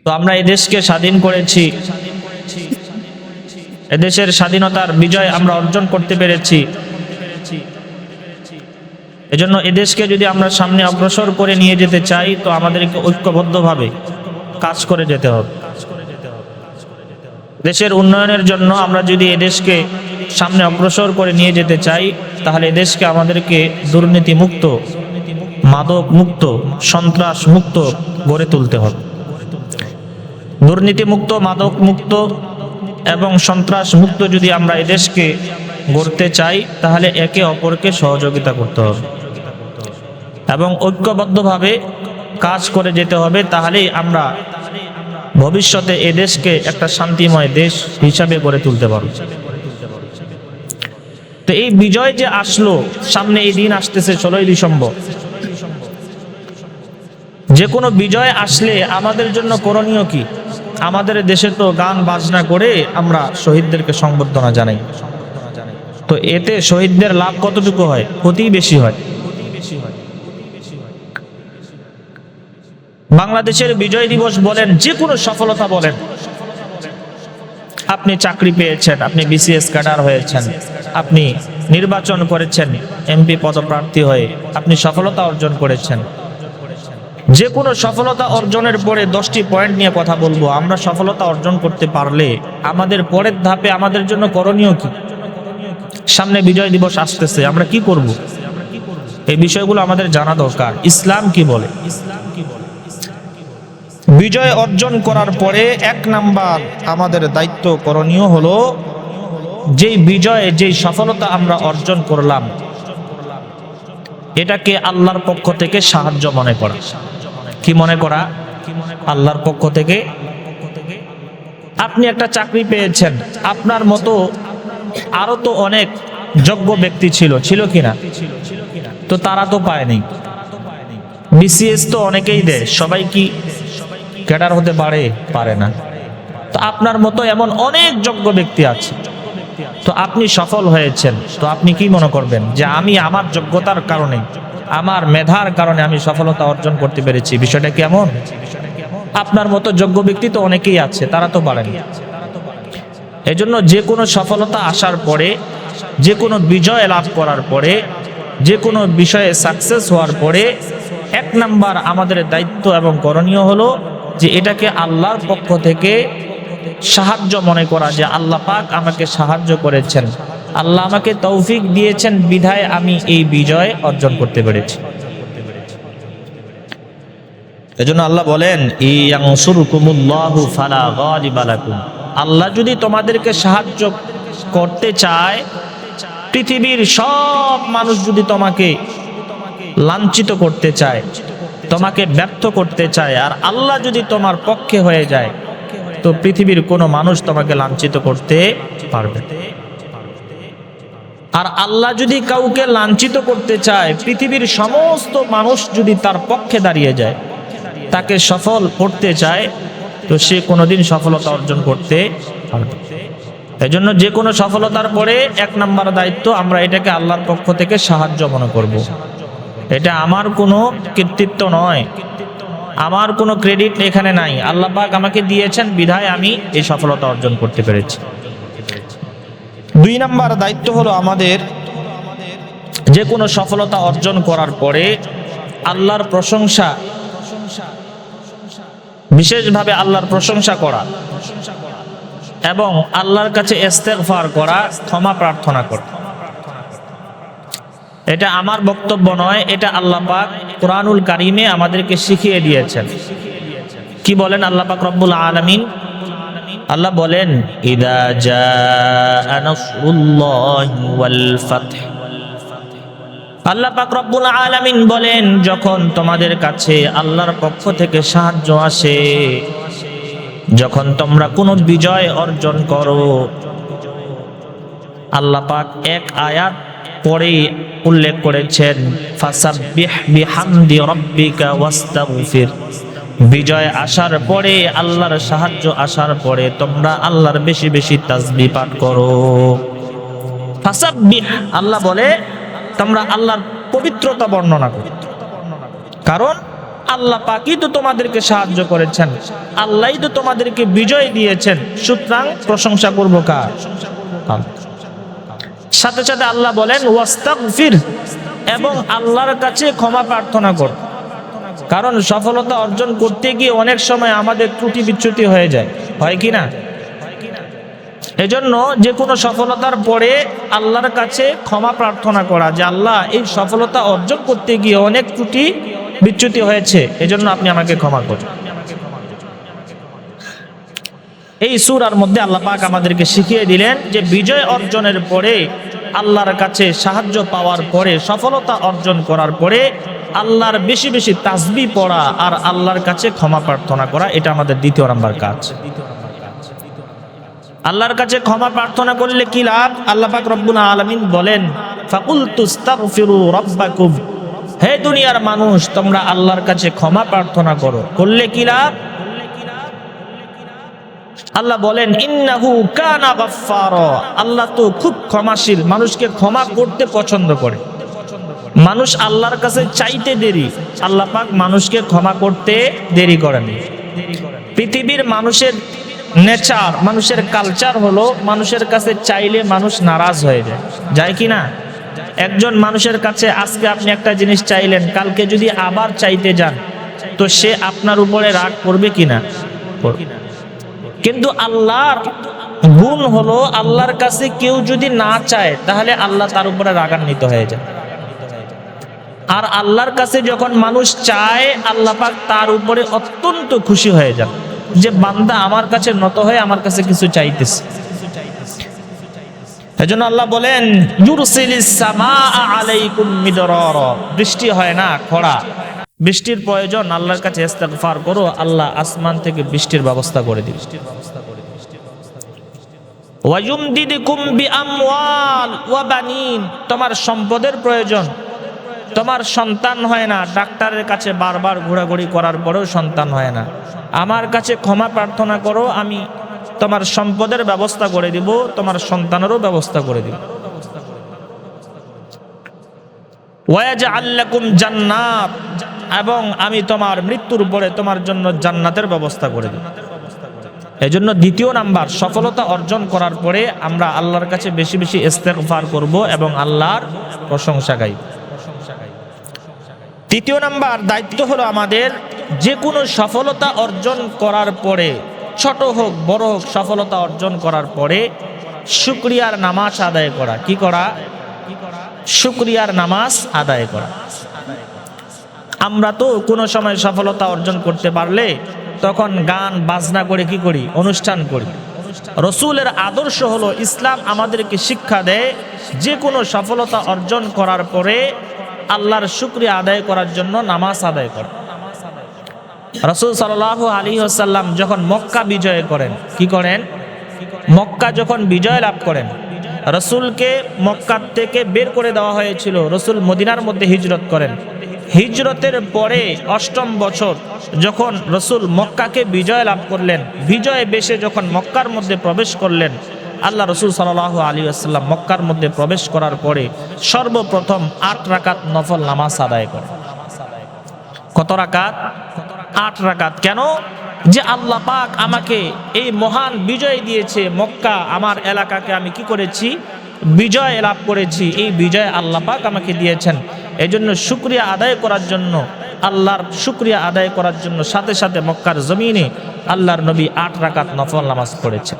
তো আমরা এই দেশকে স্বাধীন করেছি, এদেশের স্বাধীনতার বিজয় আমরা অর্জন করতে পেরেছি। এজন্য এদেশকে যদি আমরা সামনে অগ্রসর করে নিয়ে যেতে চাই তো আমাদেরকে ঐক্যবদ্ধভাবে কাজ করে যেতে হবে। দেশের উন্নয়নের জন্য আমরা যদি এদেশকে সামনে অগ্রসর করে নিয়ে যেতে চাই তাহলে এদেশকে আমাদেরকে দুর্নীতি মুক্ত, মাদক মুক্ত, সন্ত্রাস মুক্ত গড়ে তুলতে হবে। দুর্নীতি মুক্ত, মাদক মুক্ত এবং সন্ত্রাস মুক্ত যদি আমরা এদেশকে গড়তে চাই তাহলে একে অপরকে সহযোগিতা করতে হবে এবং ঐক্যবদ্ধভাবে কাজ করে যেতে হবে। তাহলেই আমরা ভবিষ্যতে এদেশকে একটা শান্তিময় দেশ হিসাবে গড়ে তুলতে পারব। তো এই বিজয় যে আসলো, সামনে এই দিন আসতেছে 16ই ডিসেম্বর। যে কোনো বিজয় আসলে আমাদের জন্য করণীয় কি? আমাদের দেশে তো গান বাজনা করে আমরা শহীদদেরকে সংবর্ধনা জানাই। তো এতে শহীদদের লাভ কতটুকু হয়? ক্ষতি বেশি হয়। বাংলাদেশের বিজয় দিবস বলেন, যে কোনো সফলতা বলেন, আপনি চাকরি পেয়েছেন, আপনি বিসিএস ক্যাডার হয়েছেন, আপনি নির্বাচন করেছেন এমপি পদপ্রার্থী হয়ে, আপনি সফলতা অর্জন করেছেন। যে কোনো সফলতা অর্জনের পরে 10টি পয়েন্ট নিয়ে কথা বলবো। আমরা সফলতা অর্জন করতে পারলে আমাদের পরের ধাপে আমাদের জন্য করণীয় কি? সামনে বিজয় দিবস আসতেছে, আমরা কি করব? এই বিষয়গুলো আমাদের জানা দরকার। ইসলাম কি বলে? বিজয় অর্জন করার পরে 1 নাম্বার আমাদের দায়িত্ব করণীয় হলো, যেই বিজয়ে যেই সফলতা আমরা অর্জন করলাম এটাকে আল্লাহর পক্ষ থেকে সাহায্য মনে করা। কি মনে করা? আল্লাহর পক্ষ থেকে। আপনি একটা চাকরি পেয়েছেন, আপনার মতো আরো তো অনেক যোগ্য ব্যক্তি ছিল কিনা? তো তারা তো পায়নি। বিসিএস তো অনেকেই দেয়, সবাই কি ক্যাডার হতে পারে না। তো আপনার মতো এমন অনেক যোগ্য ব্যক্তি আছে, তো আপনি সফল হয়েছেন। তো আপনি কি মনে করবেন যে আমি আমার যোগ্যতার কারণে, আমার মেধার কারণে আমি সফলতা অর্জন করতে পেরেছি? বিষয়টা কেমন? আপনার মতো যোগ্য ব্যক্তি তো অনেকেই আছে, তারা তো পারেনি। এজন্য যে কোনো সফলতা আসার পরে, যে কোনো বিজয় লাভ করার পরে, যে কোনো বিষয়ে সাকসেস হওয়ার পরে 1 নাম্বার আমাদের দায়িত্ব এবং করণীয় হলো যে এটাকে আল্লাহর পক্ষ থেকে সাহায্য মনে করা, যে আল্লাহ পাক আমাকে সাহায্য করেছেন, আল্লাহ আমাকে তৌফিক দিয়েছেন বিধায় আমি এই বিজয় অর্জন করতে পেরেছি। এজন্য আল্লাহ বলেন, ইয়ানসুরকুমুল্লাহু ফালা গালিবা লাকুম। আল্লাহ যদি তোমাদেরকে সাহায্য করতে চায়, পৃথিবীর সব মানুষ যদি তোমাকে লাঞ্ছিত করতে চায়, তোমাকে ব্যর্থ করতে চায়, আর আল্লাহ যদি তোমার পক্ষে হয়ে যায় তো পৃথিবীর কোনো মানুষ তোমাকে লাঞ্ছিত করতে পারবে। আর আল্লাহ যদি কাউকে লাঞ্ছিত করতে চায়, পৃথিবীর সমস্ত মানুষ যদি তার পক্ষে দাঁড়িয়ে যায়, তাকে সফল করতে চায়, তো সে কোনোদিন সফলতা অর্জন করতে পারবে। এজন্য যে কোনো সফলতার পরে 1 নাম্বার দায়িত্ব, আমরা এটাকে আল্লাহর পক্ষ থেকে সাহায্য মনে করব। এটা আমার কোনো কৃতিত্ব নয়, আমার কোনো ক্রেডিট এখানে নাই, আল্লাহ পাক আমাকে দিয়েছেন বিধায় আমি এই সফলতা অর্জন করতে পেরেছি। 2 নাম্বার দায়িত্ব হলো আমাদের যে কোনো সফলতা অর্জন করার পরে আল্লাহর প্রশংসা, বিশেষভাবে আল্লাহর প্রশংসা করা এবং আল্লাহর কাছে ইস্তেগফার করা, ক্ষমা প্রার্থনা করা। এটা আমার বক্তব্য নয়, এটা আল্লাহ পাক কুরআনুল কারীমে আমাদেরকে শিখিয়ে দিয়েছেন। কি বলেন আল্লাহ পাক রব্বুল আলামিন? আল্লাহ বলেন, ইদা জাআ নাসরুল্লাহি ওয়াল ফাতহ। আল্লাহ পাক রব্বুল আলামিন বলেন, যখন তোমাদের কাছে আল্লাহর পক্ষ থেকে সাহায্য আসে, যখন তোমরা কোনো বিজয় অর্জন করো, আল্লাহ পাক 1 আয়াত পরে উল্লেখ করেছেন, ফাসাব্বিহ বিহামদি রাব্বিকা ওয়াস্তাগফির। বিজয় আসার পরে, আল্লাহর সাহায্য আসার পরে তোমরা আল্লাহর বেশি বেশি তাসবিহ পাঠ করো। ফাসাব্বিহ, আল্লাহ বলে তোমরা আল্লাহর পবিত্রতা বর্ণনা করো। কারণ আল্লাহ পাকই তো তোমাদেরকে সাহায্য করেছেন, আল্লাহই তো তোমাদেরকে বিজয় দিয়েছেন, সুতরাং প্রশংসা করবো কার? সাথে সাথে আল্লাহ বলেন ওয়াস্তাগফির, এবং আল্লাহর কাছে ক্ষমা প্রার্থনা কর। কারণ সফলতা অর্জন করতে গিয়ে অনেক সময় আমাদের ত্রুটি বিচ্যুতি হয়ে যায়, হয় কি না? এজন্য যে কোনো সফলতার পরে আল্লাহর কাছে ক্ষমা প্রার্থনা করা, যে আল্লাহ এই সফলতা অর্জন করতে গিয়ে অনেক ত্রুটি বিচ্যুতি হয়েছে, এজন্য আপনি আমাকে ক্ষমা করুন। এই সূরার মধ্যে আল্লাহ পাক আমাদেরকে শিখিয়ে দিলেন যে বিজয় অর্জনের পরে, আল্লাহর কাছে সাহায্য পাওয়ার পরে, সফলতা অর্জন করার পরে আল্লাহর বেশি বেশি তাসবিহ পড়া আর আল্লাহর কাছে ক্ষমা প্রার্থনা করা, এটা আমাদের দ্বিতীয় নাম্বার কাজ। আল্লাহর কাছে ক্ষমা প্রার্থনা করলে কি লাভ? আল্লাহ পাক রব্বুল আলামিন বলেন ফাকুলতুস্তাগফিরু রাব্বাকুম, হে দুনিয়ার মানুষ তোমরা আল্লাহর কাছে ক্ষমা প্রার্থনা করো, করলে কি লাভ? আল্লাহ বলেন ইন্নাহু কানা গাফফারা, আল্লাহ তো খুব ক্ষমাশীল, মানুষকে ক্ষমা করতে পছন্দ করে। মানুষ আল্লাহর কাছে চাইতে দেরি, আল্লাহ পাক মানুষকে ক্ষমা করতে দেরি করেন। পৃথিবীর মানুষের নেচার, মানুষের কালচার হলো মানুষের কাছে চাইলে মানুষ নারাজ হয়ে যায়, যায় কি না? একজন মানুষের কাছে আজকে আপনি একটা জিনিস চাইলেন, কালকে যদি আবার চাইতে যান তো সে আপনার উপরে রাগ করবে কিনা? কিন্তু আল্লাহর গুণ হলো আল্লাহর কাছে কেউ যদি না চায় তাহলে আল্লাহ তার উপরে রাগান্বিত হয়ে যায়। আর আল্লাহর কাছে যখন মানুষ চায় আল্লাহ পাক তার উপরে অত্যন্ত খুশি হয়ে যান, যে বান্দা আমার কাছে নত হয়ে আমার কাছে কিছু চাইতেছে। এজন্য আল্লাহ বলেন ইউরসিলিস সামাআ আলাইকুম মিদরারা, বৃষ্টি হয় না, খরা, বৃষ্টির প্রয়োজন, আল্লাহর কাছে ইস্তেগফার করো, আল্লাহ আসমান থেকে বৃষ্টির ব্যবস্থা করে দিবে। ওয়ায়ুমদিদুকুম বিআমওয়াল ওয়া বানিন, তোমার সম্পদের প্রয়োজন, তোমার সন্তান হয় না, ডাক্তারের কাছে বারবার ঘোরাঘুরি করার পরেও সন্তান হয় না, আমার কাছে ক্ষমা প্রার্থনা করো, আমি তোমার সম্পদের ব্যবস্থা করে দিব, তোমার সন্তানেরও ব্যবস্থা করে দিব। ওয়াজআল লাকুম জান্নাত, এবং আমি তোমার মৃত্যুর পরে তোমার জন্য জান্নাতের ব্যবস্থা করে দিব। এজন্য দ্বিতীয় নাম্বার, সফলতা অর্জন করার পরে আমরা আল্লাহর কাছে বেশি বেশি ইস্তেগফার করব এবং আল্লাহর প্রশংসা গাইব। তৃতীয় নাম্বার দায়িত্ব হলো আমাদের যে কোনো সফলতা অর্জন করার পরে, ছোট হোক বড় হোক, সফলতা অর্জন করার পরে শুকরিয়ার নামাজ আদায় করা। কি করা? শুকরিয়ার নামাজ আদায় করা। আমরা তো কোনো সময় সফলতা অর্জন করতে পারলে তখন গান বাজনা করে কি করি? অনুষ্ঠান করি। রসুলের আদর্শ হলো, ইসলাম আমাদেরকে শিক্ষা দেয় যে কোনো সফলতা অর্জন করার পরে আল্লাহর শুকরিয়া আদায় করার জন্য নামাজ আদায় করা। রাসূল সাল্লাল্লাহু আলাইহি ওয়াসাল্লাম যখন মক্কা বিজয় করেন, কি করেন? মক্কা যখন বিজয় লাভ করেন, রসুলকে মক্কা থেকে বের করে দেওয়া হয়েছিল, রসুল মদিনার মধ্যে হিজরত করেন। হিজরতের পরে ৮ম বছর যখন রসুল মক্কাকে বিজয় লাভ করলেন, বিজয় বেশে যখন মক্কার মধ্যে প্রবেশ করলেন, আল্লাহ রসুল সাল্লাল্লাহু আলাইহি ওয়াসাল্লাম মক্কার মধ্যে প্রবেশ করার পরে সর্বপ্রথম ৮ রাকাত নফল নামাজ আদায় করেন। কত রাকাত? ৮ রাকাত। কেন? যে আল্লাহ পাক আমাকে এই মহান বিজয় দিয়েছে, মক্কা আমার এলাকাকে আমি কি করেছি? বিজয় লাভ করেছি। এই বিজয় আল্লাহ পাক আমাকে দিয়েছেন। এজন্য শুকরিয়া আদায় করার জন্য, আল্লাহর শুকরিয়া আদায় করার জন্য সাথে সাথে মক্কার জমিনে আল্লাহর নবী ৮ রাকাত নফল নামাজ পড়েছেন।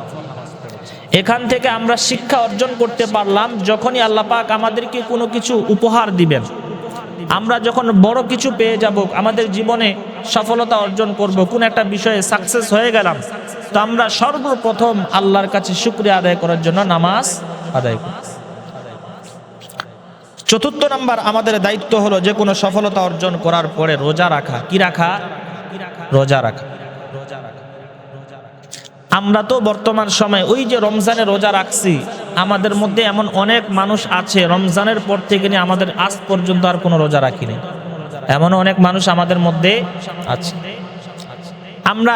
এখান থেকে আমরা শিক্ষা অর্জন করতে পারলাম, যখনই আল্লাহ পাক আমাদেরকে কোনো কিছু উপহার দিবেন, আমরা যখন বড় কিছু পেয়ে যাব, আমাদের জীবনে সফলতা অর্জন করব, কোন একটা বিষয়ে সাকসেস হয়ে গেলাম, তো আমরা সর্বপ্রথম আল্লাহর কাছে শুকরিয়া আদায় করার জন্য নামাজ আদায় করি। চতুর্থ নাম্বার আমাদের দায়িত্ব হলো যে কোনো সফলতা অর্জন করার পরে রোজা রাখা। কি রাখা? রোজা রাখা। আমরা তো বর্তমান সময় ওই যে রমজানে রোজা রাখছি, আমাদের মধ্যে এমন অনেক মানুষ আছে রমজানের পর থেকে নিয়ে আমাদের আজ পর্যন্ত আর কোনো রোজা রাখিনি। এমন অনেক মানুষ আমাদের মধ্যে আছে। আমরা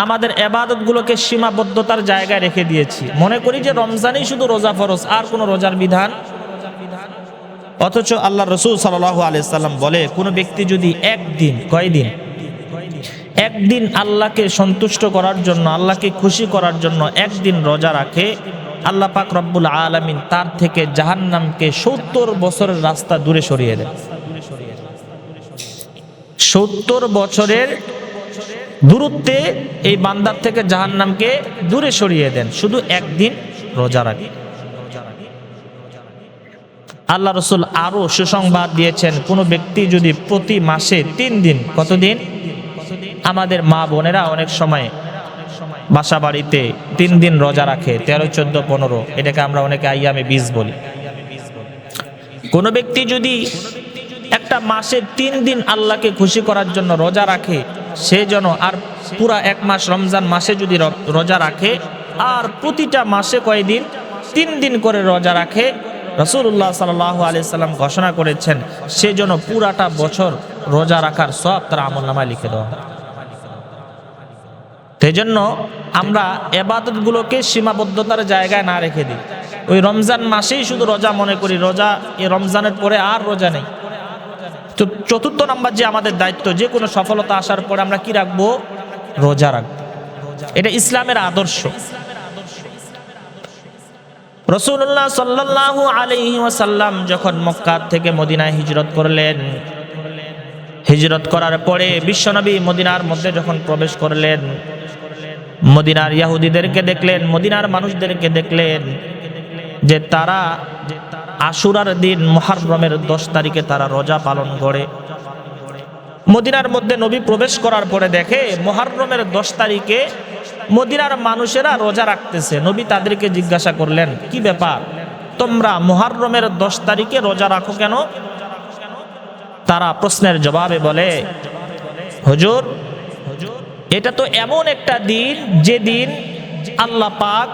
আমাদের ইবাদতগুলোকে সীমাবদ্ধতার জায়গায় রেখে দিয়েছি, মনে করি যে রমজানেই শুধু রোজা ফরজ, আর কোনো রোজার বিধান। অথচ আল্লাহ রসুল সাল্লাল্লাহু আলাইহি সাল্লাম বলে, কোনো ব্যক্তি যদি একদিন, কয়দিন? একদিন আল্লাহকে সন্তুষ্ট করার জন্য, আল্লাহকে খুশি করার জন্য একদিন রোজা রাখে, আল্লাহ পাক রব্বুল আলামিন তার থেকে জাহান্নামকে 70 বছরের রাস্তা দূরে সরিয়ে দেন। 70 বছরের দূরত্বে এই বান্দার থেকে জাহান্নামকে দূরে সরিয়ে দেন শুধু একদিন রোজা রাখে। আল্লাহ রসুল আরো সুসংবাদ দিয়েছেন, কোনো ব্যক্তি যদি প্রতি মাসে 3 দিন, কতদিন? আমাদের মা বোনেরা অনেক সময় বাসা বাড়িতে 3 দিন রোজা রাখে, 13, 14, 15, এটাকে আমরা অনেকে আইয়ামে 20 বলি। কোনো ব্যক্তি যদি একটা মাসে 3 দিন আল্লাহকে খুশি করার জন্য রোজা রাখে, সে যেন আর পুরা 1 মাস রমজান মাসে যদি রোজা রাখে, আর প্রতিটা মাসে কয়দিন? 3 দিন করে রোজা রাখে, রাসূলুল্লাহ সাল্লাল্লাহু আলাইহি সাল্লাম ঘোষণা করেছেন সে যেন পুরাটা বছর রোজা রাখার সওয়াব তার আমলনামায় লিখে দেওয়া হয়। সেজন্য আমরা ইবাদতগুলোকে সীমাবদ্ধতার জায়গায় না রেখে দিই, ওই রমজান মাসেই শুধু রোজা মনে করি, রোজা এই রমজানের পরে আর রোজা নেই। তো 4র্থ নাম্বার যে আমাদের দায়িত্ব, যে কোনো সফলতা আসার পরে আমরা কি রাখবো? রোজা রাখবো। এটা ইসলামের আদর্শ। রাসূলুল্লাহ সাল্লাল্লাহু আলাইহি ওয়াসাল্লাম যখন মক্কা থেকে মদিনায় হিজরত করলেন, হিজরত করার পরে বিশ্বনবী মদিনার মধ্যে যখন প্রবেশ করলেন, মদিনার ইহুদিদেরকে দেখলেন, মদিনার মানুষদেরকে দেখলেন যে তারা আশুরার দিন মুহররমের 10 তারিখে তারা রোজা পালন করে। মদিনার মধ্যে নবী প্রবেশ করার পরে দেখে মুহররমের 10 তারিখে মদিনার মানুষেরা রোজা রাখতেছে। নবী তাদেরকে জিজ্ঞাসা করলেন, কি ব্যাপার, তোমরা মুহররমের 10 তারিখে রোজা রাখো কেন? তারা প্রশ্নের জবাবে বলে, হুজুর, এটা তো এমন একটা দিন যে দিন আল্লাহ পাক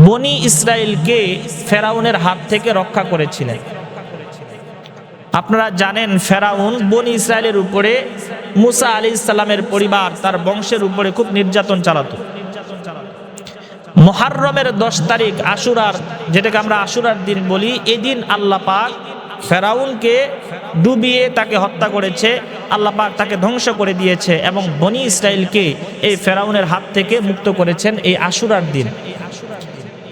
বনি ইসরাইলকে ফেরাউনের হাত থেকে রক্ষা করেছিলেন। আপনারা জানেন ফেরাউন বনি ইসরাইলের উপরে, মুসা আলাইহিস সালামের পরিবার, তার বংশের উপরে খুব নির্যাতন চালাতো। মুহররমের 10 তারিখ আশুরার, যেটাকে আমরা আশুরার দিন বলি, এদিন আল্লাহ পাক ফেরাউনকে ডুবিয়ে তাকে হত্যা করেছে, আল্লাহ পাক তাকে ধ্বংস করে দিয়েছে এবং বনি ইসরাইলকে এই ফেরাউনের হাত থেকে মুক্ত করেছেন এই আশুরার দিন।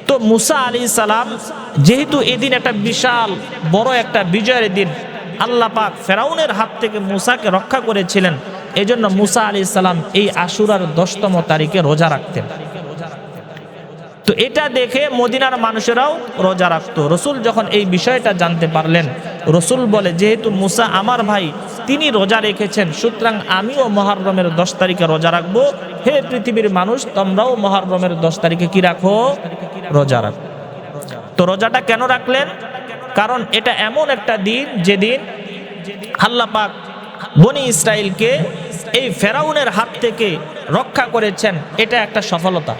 তো মুসা আলাইহিস সালাম, যেহেতু এদিন একটা বিশাল বড় একটা বিজয়ের দিন, আল্লাহ পাক ফেরাউনের হাত থেকে মুসাকে রক্ষা করেছিলেন, এজন্য মুসা আলাইহিস সালাম এই আশুরার 10তম তারিখে রোজা রাখতেন। তো এটা দেখে মদিনার মানুষেরাও রোজা রাখতো। রসুল যখন এই বিষয়টা জানতে পারলেন, রসুল বলে, যেহেতু মুসা আমার ভাই, তিনি রোজা রেখেছেন, সুতরাং আমিও মুহররমের 10 তারিখে রোজা রাখবো। হে পৃথিবীর মানুষ, তোমরাও মুহররমের 10 তারিখে কি রাখো? রোজা রাখো। তো রোজাটা কেন রাখলেন? কারণ এটা এমন একটা দিন যেদিন আল্লাহ পাক বনি ইসরাইলকে এই ফেরাউনের হাত থেকে রক্ষা করেছেন। এটা একটা সফলতা।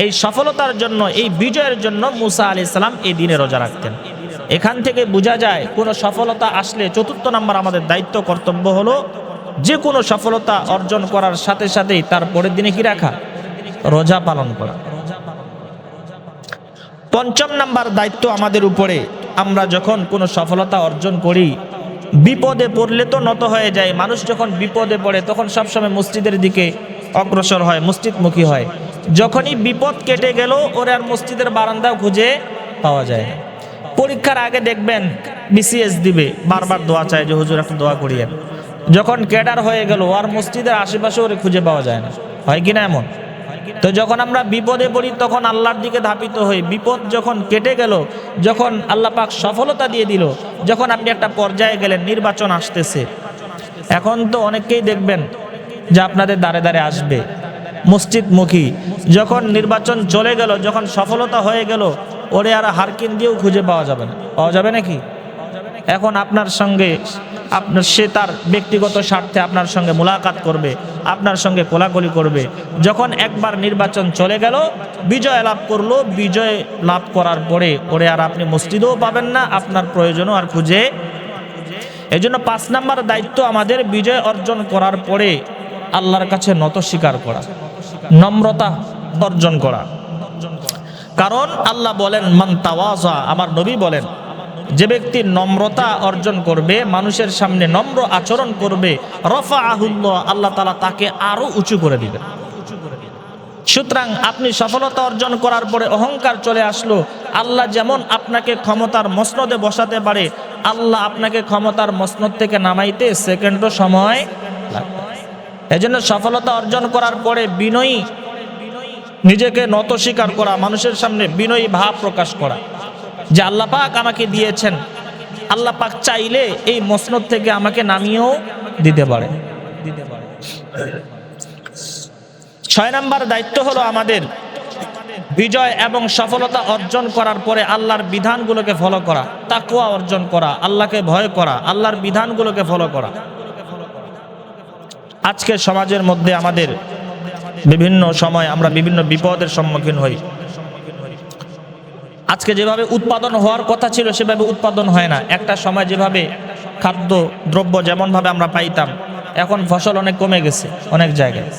এই সফলতার জন্য, এই বিজয়ের জন্য মুসা আলাইহিস সালাম এই দিনে রোজা রাখতেন। এখান থেকে বোঝা যায় কোনো সফলতা আসলে 4র্থ নাম্বার আমাদের দায়িত্ব, কর্তব্য হলো যে কোনো সফলতা অর্জন করার সাথে সাথেই তার পরের দিনে কি রাখা? রোজা পালন করা। 5ম নাম্বার দায়িত্ব আমাদের উপরে, আমরা যখন কোনো সফলতা অর্জন করি, বিপদে পড়লে তো নত হয়ে যায়। মানুষ যখন বিপদে পড়ে তখন সবসময় মসজিদের দিকে অগ্রসর হয়, মসজিদমুখী হয়। যখনই বিপদ কেটে গেল, ওরা আর মসজিদের বারান্দাও খুঁজে পাওয়া যায় না। পরীক্ষার আগে দেখবেন বিসিএস দিবে, বারবার দোয়া চায় যে হুজুর একটু দোয়া করিয়েন। যখন ক্যাডার হয়ে গেল, আর মসজিদের আশেপাশে ওরে খুঁজে পাওয়া যায় না। হয় কিনা এমন? তো যখন আমরা বিপদে পড়ি তখন আল্লাহর দিকে ধাপিত হই। বিপদ যখন কেটে গেল, যখন আল্লাহ পাক সফলতা দিয়ে দিল, যখন আপনি একটা পর্যায়ে গেলেন, নির্বাচন আসতেছে, এখন তো অনেককেই দেখবেন যে আপনাদের দ্বারে দ্বারে আসবে মসজিদমুখী। যখন নির্বাচন চলে গেল, যখন সফলতা হয়ে গেল, ওরে আর হারকিন দিয়েও খুঁজে পাওয়া যাবে না। পাওয়া যাবে নাকি? এখন আপনার সঙ্গে সে তার ব্যক্তিগত স্বার্থে আপনার সঙ্গে মোলাকাত করবে, আপনার সঙ্গে কোলাকুলি করবে। যখন একবার নির্বাচন চলে গেল, বিজয় লাভ করলো, বিজয় লাভ করার পরে ওরে আর আপনি মসজিদেও পাবেন না, আপনার প্রয়োজনও আর খুঁজে। এজন্য 5 নাম্বার দায়িত্ব আমাদের, বিজয় অর্জন করার পরে আল্লাহর কাছে নত স্বীকার করা, নম্রতা অর্জন করা। কারণ আল্লাহ বলেন, মান তাওয়াজা, আমার নবী বলেন, যে ব্যক্তি নম্রতা অর্জন করবে, মানুষের সামনে নম্র আচরণ করবে, রফাআহুল্লাহ, আল্লাহ তাআলা তাকে আরো উঁচু করে দিবেন। সুতরাং আপনি সফলতা অর্জন করার পরে অহংকার চলে আসলো, আল্লাহ যেমন আপনাকে ক্ষমতার মসনদে বসাতে পারে, আল্লাহ আপনাকে ক্ষমতার মসনদ থেকে নামাইতে সেকেন্ডও সময় লাগবে। এজন্য সফলতা অর্জন করার পরে বিনয়ী, নিজেকে নত স্বীকার করা, মানুষের সামনে বিনয়ী ভাব প্রকাশ করা যে আল্লাহ পাক আমাকে দিয়েছেন, আল্লাহ পাক চাইলে এই মসনদ থেকে আমাকে নামিয়েও দিতে পারে। 6 নম্বর দায়িত্ব হলো আমাদের বিজয় এবং সফলতা অর্জন করার পরে আল্লাহর বিধানগুলোকে ফলো করা, তাকওয়া অর্জন করা, আল্লাহকে ভয় করা, আল্লাহর বিধানগুলোকে ফলো করা। আজকে সমাজের মধ্যে আমাদের বিভিন্ন সময় আমরা বিভিন্ন বিপদের সম্মুখীন হই। আজকে যেভাবে উৎপাদন হওয়ার কথা ছিল সেভাবে উৎপাদন হয় না। একটা সময় যেভাবে খাদ্য দ্রব্য যেমনভাবে আমরা পাইতাম, এখন ফসল অনেক কমে গেছে অনেক জায়গায়।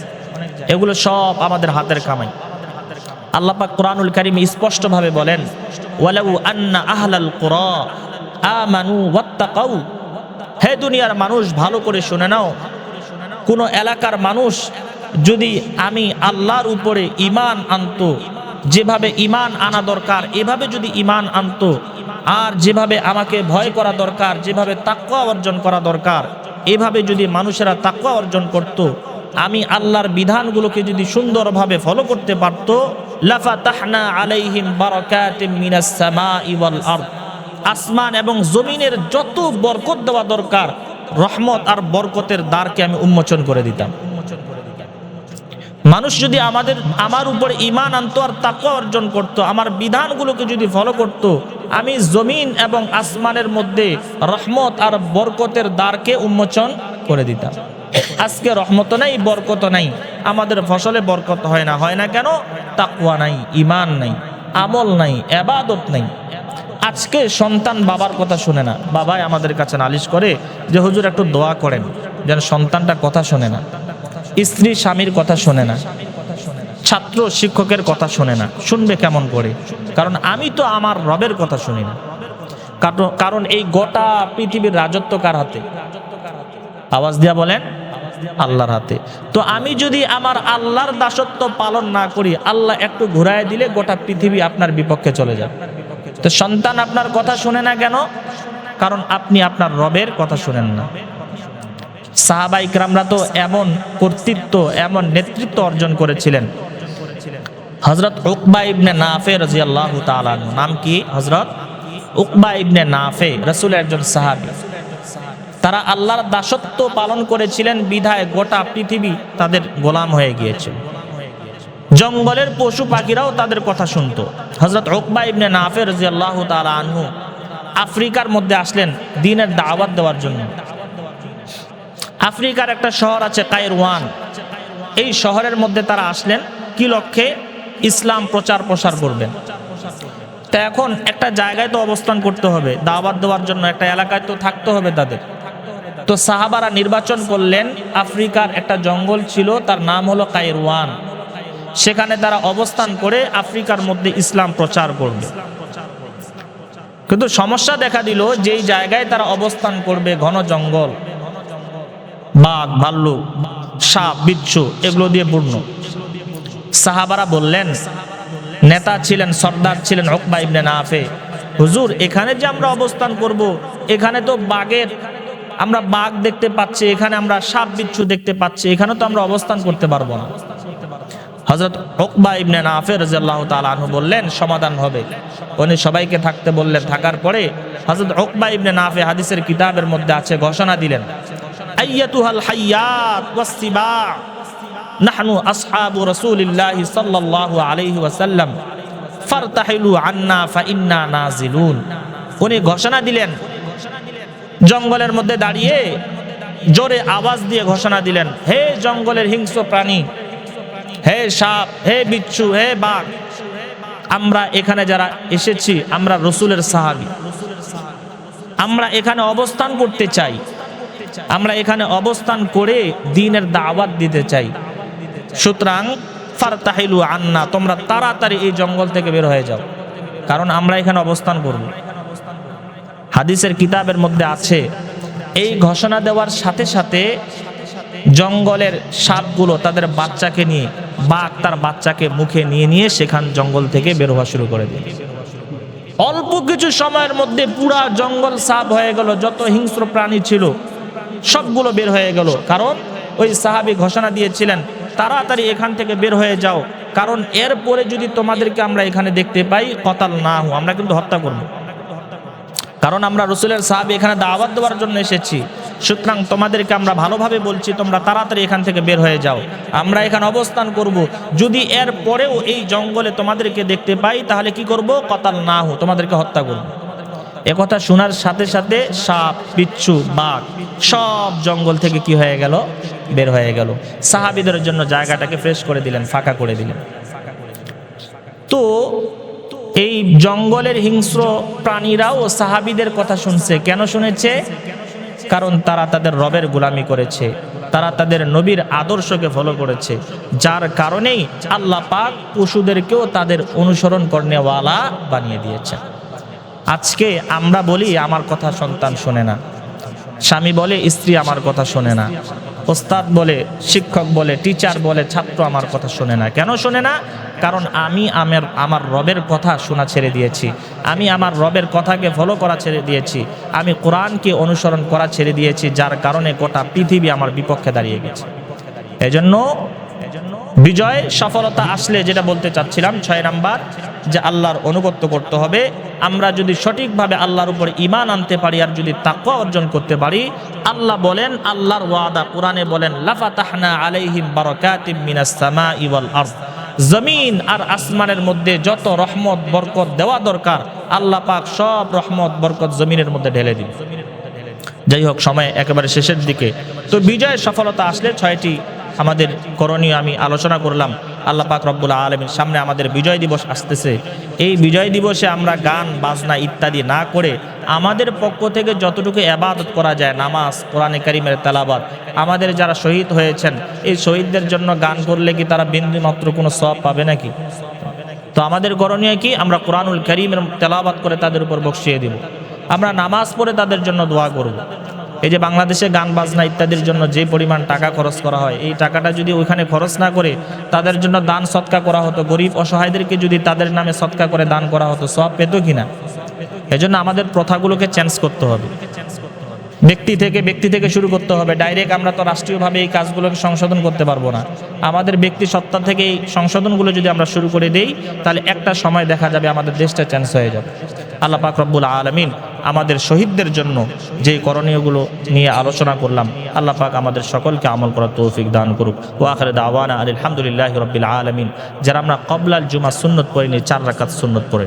এগুলো সব আমাদের হাতের কামাই। আল্লাহ পাক কোরআনুল কারীমে স্পষ্টভাবে বলেন, ওয়ালাউ আন্না আহলাল কুরা আমানু ওয়াত্তাকাউ। হে দুনিয়ার মানুষ, ভালো করে শুনে নাও, কোন এলাকার মানুষ যদি আমি আল্লাহর উপরে ঈমান আনতো, যেভাবে ঈমান আনা দরকার এভাবে যদি ঈমান আনতো, আর যেভাবে আমাকে ভয় করা দরকার, যেভাবে তাকওয়া অর্জন করা দরকার এভাবে যদি মানুষেরা তাকওয়া অর্জন করত, আমি আল্লাহর বিধানগুলোকে যদি সুন্দরভাবে ফলো করতে পারত, লাফাতাহনা আলাইহিম বারাকাতিম মিনাস সামাই ওয়াল আরদ। আসমান এবং জমিনের যত বরকত দেওয়া দরকার, রহমত আর বরকতের দ্বারকে আমি উন্মোচন করে দিতাম। মানুষ যদি আমার উপর ঈমান আনতো আর তাকওয়া অর্জন করত, আমার বিধানগুলোকে যদি ফলো করত, আমি জমিন এবং আসমানের মধ্যে রহমত আর বরকতের দ্বারকে উন্মোচন করে দিতাম। আজকে রহমত নাই, বরকত নাই, আমাদের ফসলে বরকত হয় না। হয় না কেন? তাকওয়া নাই, ঈমান নাই, আমল নাই, ইবাদত নাই। আজকে সন্তান বাবার কথা শুনে না। বাবাই আমাদের কাছে নালিশ করে যে হুজুর একটু দোয়া করেন যেন সন্তানটা কথা শোনে না, স্ত্রী স্বামীর কথা শোনে না, ছাত্র শিক্ষকের কথা শোনে না। শুনবে কেমন করে? কারণ আমি তো আমার রবের কথা শুনি না। কারণ এই গোটা পৃথিবীর রাজত্ব কার হাতে? আওয়াজ দিয়া বলেন, আল্লাহর হাতে। তো আমি যদি আমার আল্লাহর দাসত্ব পালন না করি, আল্লাহ একটু ঘুরায় দিলে গোটা পৃথিবী আপনার বিপক্ষে চলে যাবে। তো সন্তান আপনার কথা শুনে না কেন? কারণ আপনি আপনার রবের কথা শুনেন না। সাহাবা ইকরামরা তো এমন কর্তৃত্ব, এমন নেতৃত্ব অর্জন করেছিলেন। হযরত উকবা ইবনে নাফে রাদিয়াল্লাহু তাআলা, নাম কি? হযরত উকবা ইবনে নাফে, রাসূলের একজন সাহাবী। তারা আল্লাহর দাসত্ব পালন করেছিলেন বিধায় গোটা পৃথিবী তাদের গোলাম হয়ে গিয়েছিল। জঙ্গলের পশু পাখিরাও তাদের কথা শুনতো। হযরত উকবা ইবনে নাফে রাদিয়াল্লাহু তাআলা আনহু আফ্রিকার মধ্যে আসলেন দ্বীনের দাওয়াত দেওয়ার জন্য। আফ্রিকার একটা শহর আছে কায়রওয়ান, এই শহরের মধ্যে তারা আসলেন কি লক্ষ্যে? ইসলাম প্রচার প্রসার করবেন। তা এখন একটা জায়গায় তো অবস্থান করতে হবে, দাওয়াত দেওয়ার জন্য একটা এলাকায় তো থাকতে হবে তাদের। তো সাহাবারা নির্বাচন করলেন, আফ্রিকার একটা জঙ্গল ছিল, তার নাম হলো কায়রওয়ান। সেখানে তারা অবস্থান করে আফ্রিকার মধ্যে ইসলাম প্রচার করবে। কিন্তু সমস্যা দেখা দিল, যেই জায়গায় তারা অবস্থান করবে ঘন জঙ্গল, বাঘ, ভাল্লুক, সাপ, বিচ্ছু এগুলো দিয়ে পূর্ণ। সাহাবারা বললেন, নেতা ছিলেন, সর্দার ছিলেন উকবা ইবনে নাফে, হুজুর এখানে যে আমরা অবস্থান করব, এখানে তো আমরা বাঘ দেখতে পাচ্ছি, এখানে আমরা সাপ বিচ্ছু দেখতে পাচ্ছি, এখানে তো আমরা অবস্থান করতে পারবো না। হযরত উকবা ইবনে নাফে রাদিয়াল্লাহু তাআলা আনহু বললেন সমাধান হবে। উনি সবাইকে থাকতে বললেন। থাকার পরে হযরত উকবা ইবনে নাফে হাদিসের কিতাবের মধ্যে আছে, ঘোষণা দিলেন, আইয়াতুহাল হাইয়াত ওয়াস সিবা নাহনু আসহাবু রাসূলিল্লাহি সাল্লাল্লাহু আলাইহি ওয়াসাল্লাম ফারতাহিলু আন্না ফা ইন্না নাজিলুন। উনি ঘোষণা দিলেন, জঙ্গলের মধ্যে দাঁড়িয়ে জোরে আওয়াজ দিয়ে ঘোষণা দিলেন, হে জঙ্গলের হিংস্র প্রাণী, হে সাপ, হে বিচ্ছু, হে বাঘ, আমরা এখানে যারা এসেছি আমরা রাসূলের সাহাবী, আমরা এখানে অবস্থান করতে চাই, আমরা এখানে অবস্থান করে দ্বীনের দাওয়াত দিতে চাই। সুতরাং ফারতাহিলু আন্না, তোমরা তাড়াতাড়ি এই জঙ্গল থেকে বের হয়ে যাও, কারণ আমরা এখানে অবস্থান করব। হাদিসের কিতাবের মধ্যে আছে, এই ঘোষণা দেওয়ার সাথে সাথে জঙ্গলের সাপগুলো তাদের বাচ্চাকে নিয়ে, বাঘ তার বাচ্চাকে মুখে নিয়ে নিয়ে সেখান জঙ্গল থেকে বের হওয়া শুরু করে দিল। অল্প কিছু সময়ের মধ্যে পুরা জঙ্গল সাফ হয়ে গেল, যত হিংস্র প্রাণী ছিল সবগুলো বের হয়ে গেল। কারণ ওই সাহাবী ঘোষণা দিয়েছিলেন, তাড়াতাড়ি এখান থেকে বের হয়ে যাও, কারণ এরপরে যদি তোমাদেরকে আমরা এখানে দেখতে পাই কতাল না হো, আমরা কিন্তু হত্যা করব। কারণ আমরা রসুলের সাহাবী এখানে দাওয়াত দেওয়ার জন্য এসেছি, সুতরাং তোমাদেরকে আমরা ভালোভাবে বলছি তোমরা তাড়াতাড়ি এখান থেকে বের হয়ে যাও, আমরা এখানে অবস্থান করব। যদি এর পরেও এই জঙ্গলে তোমাদেরকে দেখতে পাই তাহলে কি করব? কতাল না হো, তোমাদেরকে হত্যা করব। একথা শোনার সাথে সাথে সাপ, বিচ্ছু, বাঘ সব জঙ্গল থেকে কি হয়ে গেল? বের হয়ে গেল। সাহাবীদের জন্য জায়গাটাকে ফ্রেশ করে দিলেন, ফাঁকা করে দিলেন। তো এই জঙ্গলের হিংস্র প্রাণীরাও সাহাবীদের কথা শুনছে। কেন শুনেছে? কারণ তারা তাদের রবের গোলামি করেছে, তারা তাদের নবীর আদর্শকে ফলো করেছে, যার কারণেই আল্লাহ পাক পশুদেরকেও তাদের অনুসরণ করনেওয়ালা বানিয়ে দিয়েছে। আজকে আমরা বলি আমার কথা সন্তান শোনে না, স্বামী বলে স্ত্রী আমার কথা শোনে না, ওস্তাদ বলে, শিক্ষক বলে, টিচার বলে ছাত্র আমার কথা শোনে না। কেন শোনে না? কারণ আমি আমার রবের কথা শোনা ছেড়ে দিয়েছি, আমি আমার রবের কথাকে ফলো করা ছেড়ে দিয়েছি, আমি কোরআনকে অনুসরণ করা ছেড়ে দিয়েছি, যার কারণে গোটা পৃথিবী আমার বিপক্ষে দাঁড়িয়ে গেছে। এজন্য বিজয় সফলতা আসলে যেটা বলতে চাচ্ছিলাম 6 নাম্বার, যে আল্লাহর অনুগত্য করতে হবে। আমরা যদি সঠিকভাবে আল্লাহর উপর ঈমান আনতে পারি আর যদি তাকওয়া অর্জন করতে পারি, আল্লাহ বলেন, আল্লাহর ওয়াদা কোরআনে বলেন, লাফাতাহনা আলাইহিম বারাকাতিম মিনাস সামাই ওয়াল আরদ, জমিন আর আসমানের মধ্যে যত রহমত বরকত দেওয়া দরকার আল্লাহ পাক সব রহমত বরকত জমিনের মধ্যে ঢেলে দিন। যাই হোক, সময় একেবারে শেষের দিকে। তো বিজয় সফলতা আসলে 6টি আমাদের করণীয় আমি আলোচনা করলাম। আল্লাহ পাক রব্বুল আলামিন সামনে আমাদের বিজয় দিবস আসতেছে। এই বিজয় দিবসে আমরা গান বাজনা ইত্যাদি না করে আমাদের পক্ষ থেকে যতটুকু ইবাদত করা যায়, নামাজ, কোরআনে কারীমের তেলাওয়াত, আমাদের যারা শহীদ হয়েছেন এই শহীদদের জন্য গান করলে কি তারা বিন্দুমাত্র কোনো সওয়াব পাবে নাকি? তো আমাদের করণীয় কি? আমরা কোরআনুল কারীমের তেলাওয়াত করে তাদের উপর বকশিয়ে দেব, আমরা নামাজ পড়ে তাদের জন্য দোয়া করব। এই যে বাংলাদেশে গান বাজনা ইত্যাদির জন্য যে পরিমাণ টাকা খরচ করা হয়, এই টাকাটা যদি ওইখানে খরচ না করে তাদের জন্য দান সৎকা করা হতো, গরিব অসহায়দেরকে যদি তাদের নামে সৎকা করে দান করা হতো, সওয়াব পেত কিনা? এজন্য আমাদের প্রথাগুলোকে চেঞ্জ করতে হবে, ব্যক্তি থেকে শুরু করতে হবে। ডাইরেক্ট আমরা তো রাষ্ট্রীয়ভাবে এই কাজগুলোকে সংশোধন করতে পারবো না। আমাদের ব্যক্তি সত্তা থেকে এই সংশোধনগুলো যদি আমরা শুরু করে দেই তাহলে একটা সময় দেখা যাবে আমাদের দেশটা চেঞ্জ হয়ে যাবে। আল্লাহ পাক রব্বুল আলামিন আমাদের শহীদদের জন্য যে করণীয়গুলো নিয়ে আলোচনা করলাম, আল্লাহ পাক আমাদের সকলকে আমল করার তৌফিক দান করুক। ওয়া আখিরু দাওয়ানা আলহামদুলিল্লাহি রাব্বিল আলামিন। যারা আমরা ক্বাবলাল জুমা সুন্নত পড়িনি, 4 রাকাত সুন্নত পড়ে